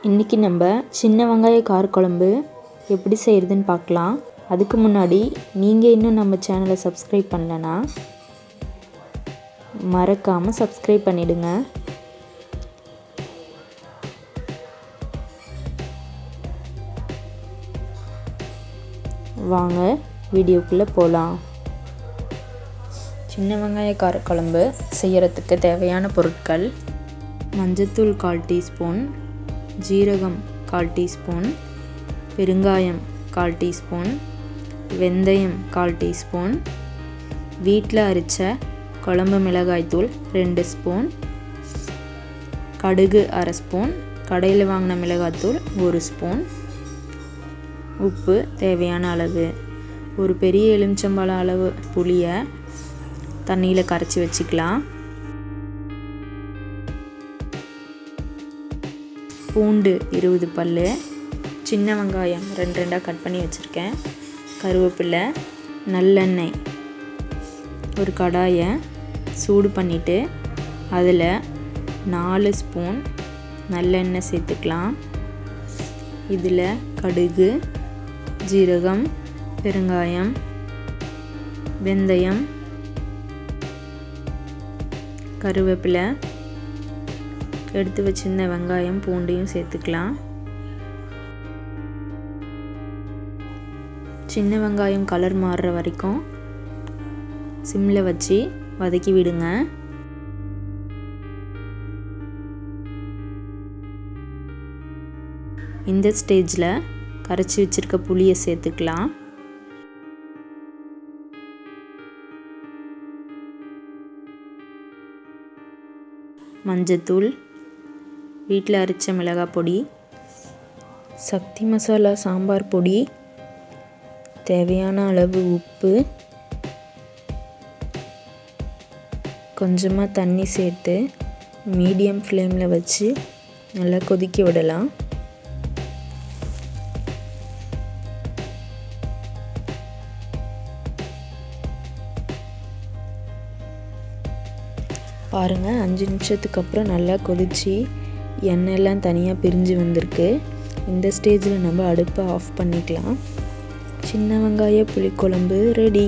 இன்றைக்கி நம்ம சின்ன வெங்காய காரக்குழம்பு எப்படி செய்கிறதுன்னு பார்க்கலாம். அதுக்கு முன்னாடி நீங்கள் இன்னும் நம்ம சேனலை சப்ஸ்கிரைப் பண்ணலன்னா மறக்காமல் சப்ஸ்கிரைப் பண்ணிவிடுங்க. வாங்க வீடியோக்குள்ளே போகலாம். சின்ன வெங்காய காரக்குழம்பு செய்கிறதுக்கு தேவையான பொருட்கள்: மஞ்சத்தூள் 1/4 டீஸ்பூன், ஜீரகம் 1/4 டீஸ்பூன், பெருங்காயம் 1/4 டீஸ்பூன், வெந்தயம் 1/4 டீஸ்பூன், வீட்டில் அரைச்ச குழம்பு மிளகாய்த்தூள் 2 ஸ்பூன், கடுகு 1/2 ஸ்பூன், கடையில் வாங்கின மிளகாய்த்தூள் 1 ஸ்பூன், உப்பு தேவையான அளவு. ஒரு பெரிய எலுமிச்சம்பழம் அளவு புளியை தண்ணியில் கரைச்சி வச்சுக்கலாம். பூண்டு 20 பல், சின்ன வெங்காயம் 2 கட் பண்ணி வச்சுருக்கேன், கருவேப்பிலை, நல்லெண்ணெய். ஒரு கடாயை சூடு பண்ணிவிட்டு அதில் 4 ஸ்பூன் நல்லெண்ணெய் சேர்த்துக்கலாம். இதில் கடுகு, ஜீரகம், பெருங்காயம், வெந்தயம், கருவேப்பிலை, எடுத்து வச்சிருந்த வெங்காயம் பூண்டையும் சேர்த்துக்கலாம். சின்ன வெங்காயம் கலர் மாறுற வரைக்கும் சிம்மில் வச்சு வதக்கி விடுங்க. இந்த ஸ்டேஜில் கரைச்சி வச்சிருக்க புளியை சேர்த்துக்கலாம். மஞ்சத்தூள், வீட்டில் அரைச்ச மிளகாய் பொடி, சக்தி மசாலா சாம்பார் பொடி, தேவையான அளவு உப்பு, கொஞ்சமாக தண்ணி சேர்த்து மீடியம் ஃப்ளேமில் வச்சு நல்லா கொதிக்க விடலாம். பாருங்கள், 5 நிமிஷத்துக்கு அப்புறம் நல்லா கொதித்து எண்ணெயெல்லாம் தனியாக பிரிஞ்சு வந்திருக்கு. இந்த ஸ்டேஜில் நம்ம அடுப்பை ஆஃப் பண்ணிக்கலாம். சின்ன வெங்காய புளிக்குழம்பு ரெடி.